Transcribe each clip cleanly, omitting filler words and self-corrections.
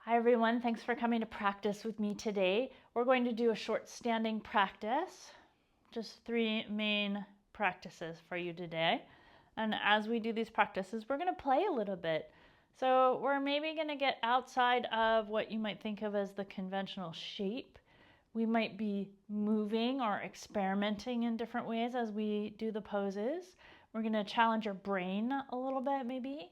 Hi everyone, thanks for coming to practice with me today. We're going to do a short standing practice, just 3 main practices for you today. And as we do these practices, we're going to play a little bit. So we're maybe going to get outside of what you might think of as the conventional shape. We might be moving or experimenting in different ways as we do the poses. We're going to challenge your brain a little bit maybe.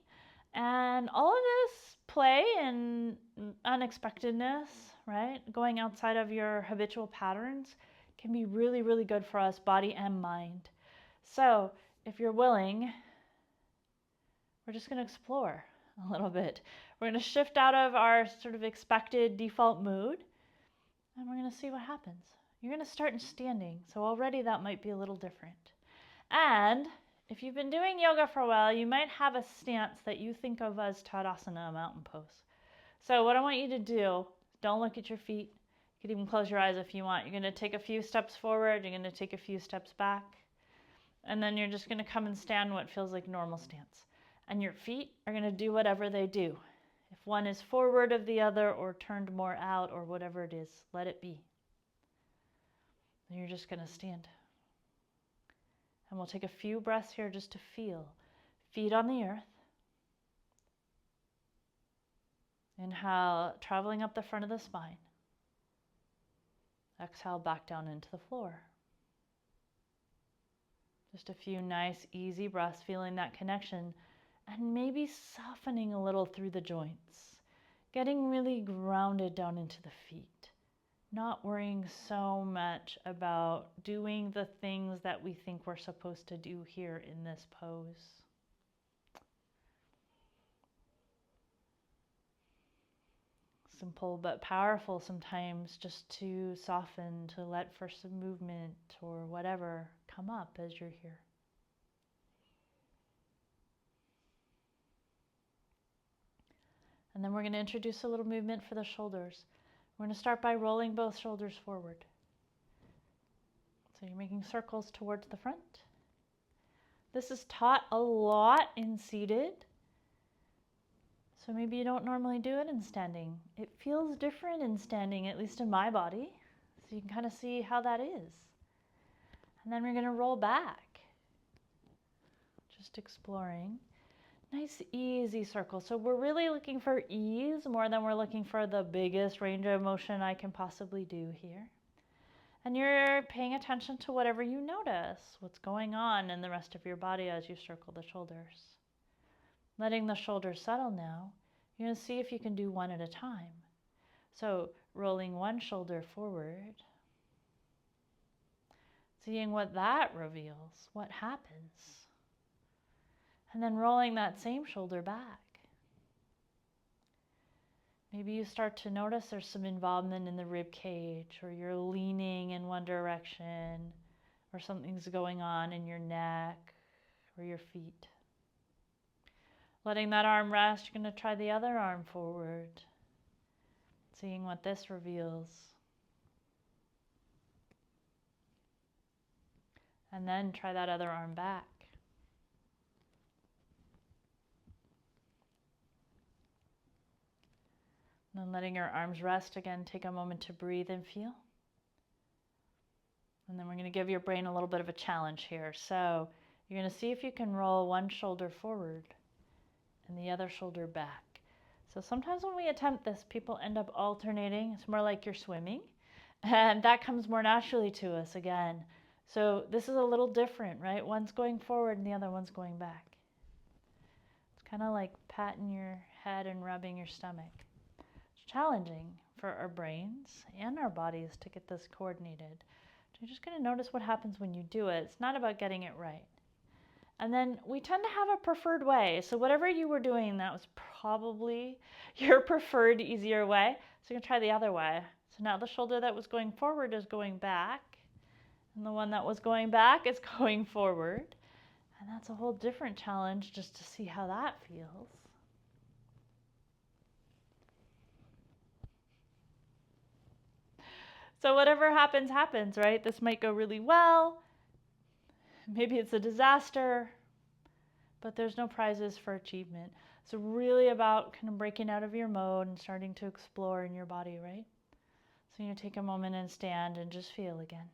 And all of this play and unexpectedness, right? Going outside of your habitual patterns can be really, really good for us, body and mind. So if you're willing, we're just going to explore a little bit. We're going to shift out of our sort of expected default mood, and we're going to see what happens. You're going to start in standing, so already that might be a little different. And if you've been doing yoga for a while, you might have a stance that you think of as Tadasana, mountain pose. So what I want you to do, don't look at your feet. You could even close your eyes if you want. You're going to take a few steps forward. You're going to take a few steps back. And then you're just going to come and stand what feels like normal stance. And your feet are going to do whatever they do. If one is forward of the other or turned more out or whatever it is, let it be. And you're just going to stand. And we'll take a few breaths here just to feel. Feet on the earth. Inhale, traveling up the front of the spine. Exhale, back down into the floor. Just a few nice, easy breaths, feeling that connection, and maybe softening a little through the joints. Getting really grounded down into the feet. Not worrying so much about doing the things that we think we're supposed to do here in this pose. Simple but powerful sometimes, just to soften, to let for some movement or whatever come up as you're here. And then we're going to introduce a little movement for the shoulders. We're going to start by rolling both shoulders forward. So you're making circles towards the front. This is taught a lot in seated. So maybe you don't normally do it in standing. It feels different in standing, at least in my body. So you can kind of see how that is. And then we're going to roll back. Just exploring. Nice, easy circle. So we're really looking for ease more than we're looking for the biggest range of motion I can possibly do here. And you're paying attention to whatever you notice, what's going on in the rest of your body as you circle the shoulders. Letting the shoulders settle now, you're going to see if you can do one at a time. So rolling one shoulder forward, seeing what that reveals, what happens. And then rolling that same shoulder back. Maybe you start to notice there's some involvement in the rib cage, or you're leaning in one direction, or something's going on in your neck or your feet. Letting that arm rest, you're going to try the other arm forward, seeing what this reveals. And then try that other arm back. And then letting your arms rest again, take a moment to breathe and feel. And then we're going to give your brain a little bit of a challenge here. So you're going to see if you can roll one shoulder forward and the other shoulder back. So sometimes when we attempt this, people end up alternating. It's more like you're swimming. And that comes more naturally to us again. So this is a little different, right? One's going forward and the other one's going back. It's kind of like patting your head and rubbing your stomach. Challenging for our brains and our bodies to get this coordinated. You're just going to notice what happens when you do it. It's not about getting it right. And then we tend to have a preferred way. So whatever you were doing, that was probably your preferred, easier way. So you're going to try the other way. So now the shoulder that was going forward is going back. And the one that was going back is going forward. And that's a whole different challenge just to see how that feels. So whatever happens, happens, right? This might go really well. Maybe it's a disaster, but there's no prizes for achievement. So really about kind of breaking out of your mode and starting to explore in your body, right? So you take a moment and stand and just feel again,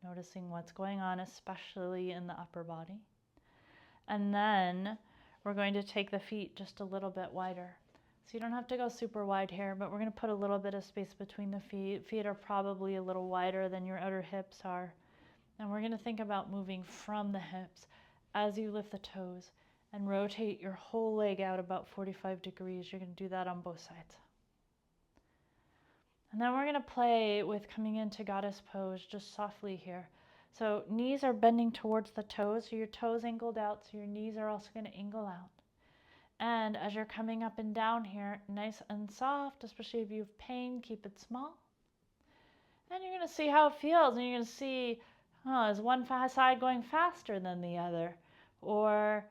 noticing what's going on, especially in the upper body. And then we're going to take the feet just a little bit wider. So you don't have to go super wide here, but we're going to put a little bit of space between the feet. Feet are probably a little wider than your outer hips are. And we're going to think about moving from the hips as you lift the toes and rotate your whole leg out about 45 degrees. You're going to do that on both sides. And then we're going to play with coming into goddess pose just softly here. So knees are bending towards the toes, so your toes angled out, so your knees are also going to angle out. And as you're coming up and down here, nice and soft, especially if you have pain, keep it small. And you're going to see how it feels, and you're going to see, is one side going faster than the other? Or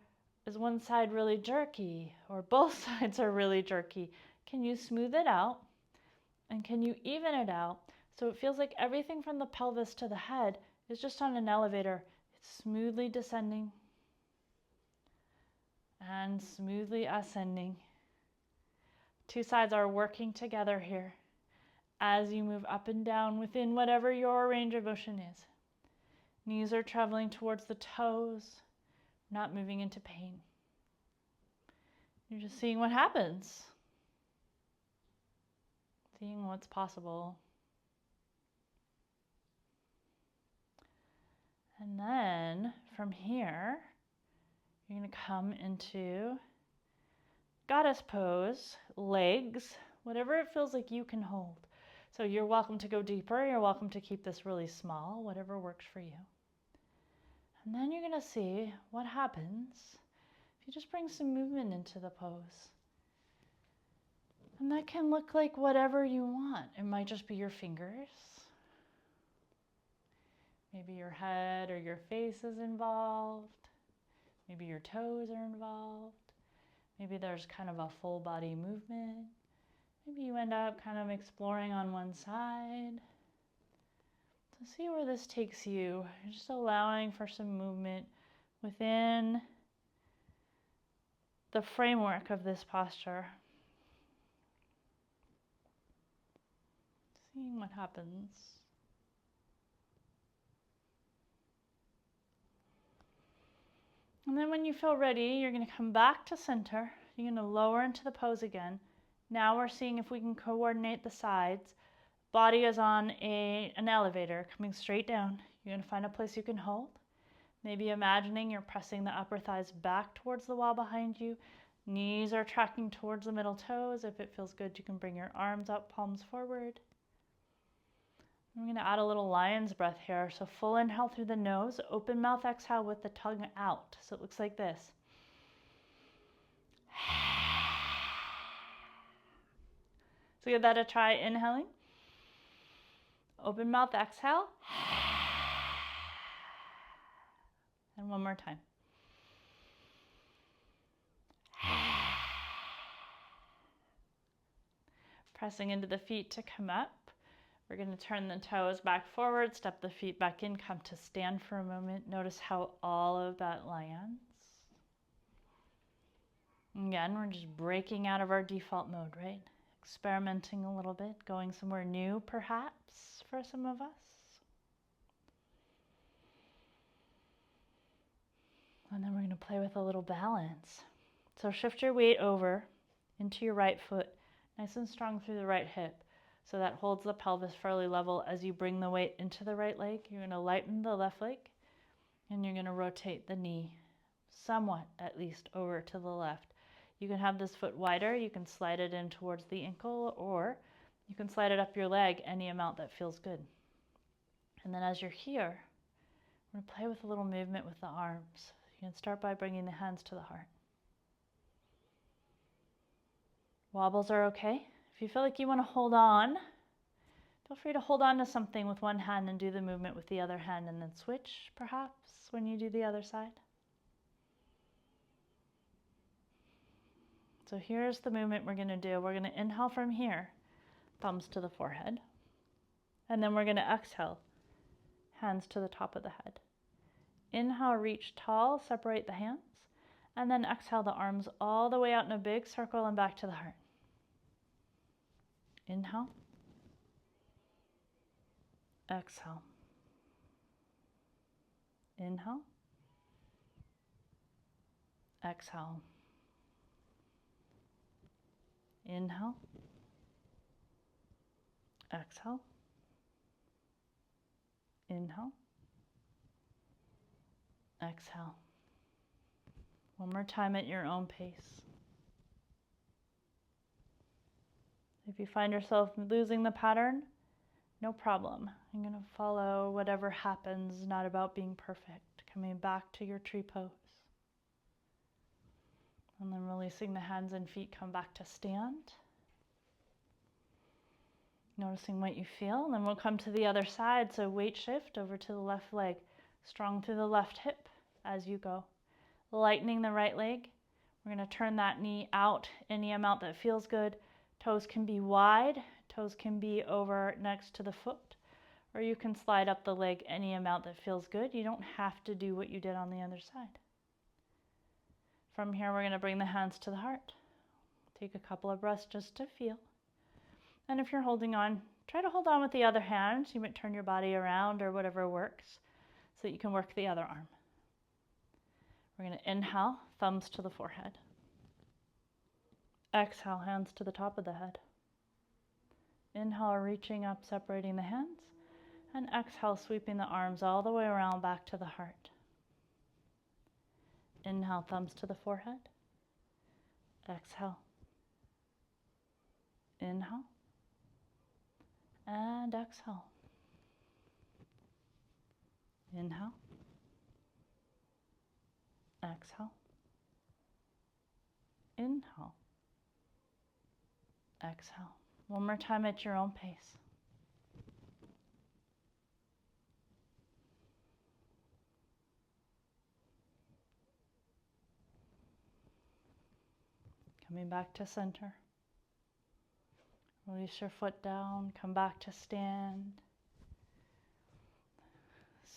is one side really jerky? Or both sides are really jerky? Can you smooth it out? And can you even it out so it feels like everything from the pelvis to the head is just on an elevator? It's smoothly descending and smoothly ascending. Two sides are working together here as you move up and down within whatever your range of motion is. Knees are traveling towards the toes, not moving into pain. You're just seeing what happens. Seeing what's possible. And then from here, you're going to come into goddess pose, legs, whatever it feels like you can hold. So you're welcome to go deeper. You're welcome to keep this really small, whatever works for you. And then you're going to see what happens if you just bring some movement into the pose. And that can look like whatever you want. It might just be your fingers. Maybe your head or your face is involved. Maybe your toes are involved. Maybe there's kind of a full body movement. Maybe you end up kind of exploring on one side. So see where this takes you. You're just allowing for some movement within the framework of this posture. Seeing what happens. And then when you feel ready, you're going to come back to center. You're going to lower into the pose again. Now we're seeing if we can coordinate the sides. Body is on an elevator coming straight down. You're going to find a place you can hold. Maybe imagining you're pressing the upper thighs back towards the wall behind you. Knees are tracking towards the middle toes. If it feels good, you can bring your arms up, palms forward. I'm going to add a little lion's breath here. So full inhale through the nose, open mouth exhale with the tongue out. So it looks like this. So give that a try, inhaling. Open mouth exhale. And one more time. Pressing into the feet to come up. We're going to turn the toes back forward, step the feet back in, come to stand for a moment. Notice how all of that lands. Again, we're just breaking out of our default mode, right? Experimenting a little bit, going somewhere new perhaps for some of us. And then we're going to play with a little balance. So shift your weight over into your right foot, nice and strong through the right hip. So that holds the pelvis fairly level. As you bring the weight into the right leg, you're going to lighten the left leg, and you're going to rotate the knee somewhat, at least, over to the left. You can have this foot wider. You can slide it in towards the ankle, or you can slide it up your leg any amount that feels good. And then as you're here, we're going to play with a little movement with the arms. You can start by bringing the hands to the heart. Wobbles are okay. If you feel like you want to hold on, feel free to hold on to something with one hand and do the movement with the other hand, and then switch perhaps when you do the other side. So here's the movement we're going to do. We're going to inhale from here, thumbs to the forehead, and then we're going to exhale, hands to the top of the head. Inhale, reach tall, separate the hands. And then exhale the arms all the way out in a big circle and back to the heart. Inhale. Exhale. Inhale. Exhale. Inhale. Exhale. Inhale. Exhale. One more time at your own pace. If you find yourself losing the pattern, no problem. I'm going to follow whatever happens, not about being perfect. Coming back to your tree pose. And then releasing the hands and feet, come back to stand. Noticing what you feel. And then we'll come to the other side. So weight shift over to the left leg. Strong through the left hip as you go. Lightening the right leg. We're going to turn that knee out any amount that feels good. Toes can be wide. Toes can be over next to the foot. Or you can slide up the leg any amount that feels good. You don't have to do what you did on the other side. From here, we're going to bring the hands to the heart. Take a couple of breaths just to feel. And if you're holding on, try to hold on with the other hand. You might turn your body around or whatever works so that you can work the other arm. We're going to inhale, thumbs to the forehead. Exhale, hands to the top of the head. Inhale, reaching up, separating the hands. And exhale, sweeping the arms all the way around back to the heart. Inhale, thumbs to the forehead. Exhale. Inhale. And exhale. Inhale. Exhale. Inhale. Exhale. One more time at your own pace. Coming back to center. Release your foot down, come back to stand.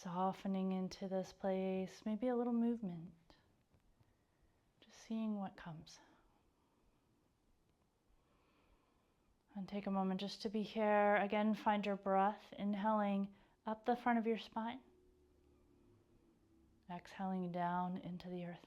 Softening into this place, maybe a little movement. Just seeing what comes. And take a moment just to be here. Again, find your breath, inhaling up the front of your spine. Exhaling down into the earth.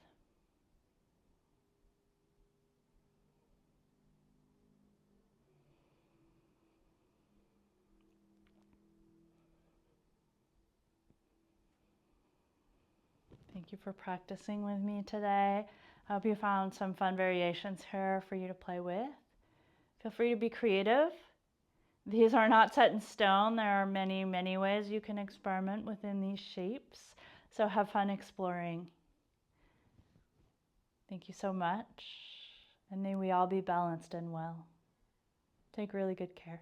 Thank you for practicing with me today. I hope you found some fun variations here for you to play with. Feel free to be creative. These are not set in stone. There are many, many ways you can experiment within these shapes. So have fun exploring. Thank you so much. And may we all be balanced and well. Take really good care.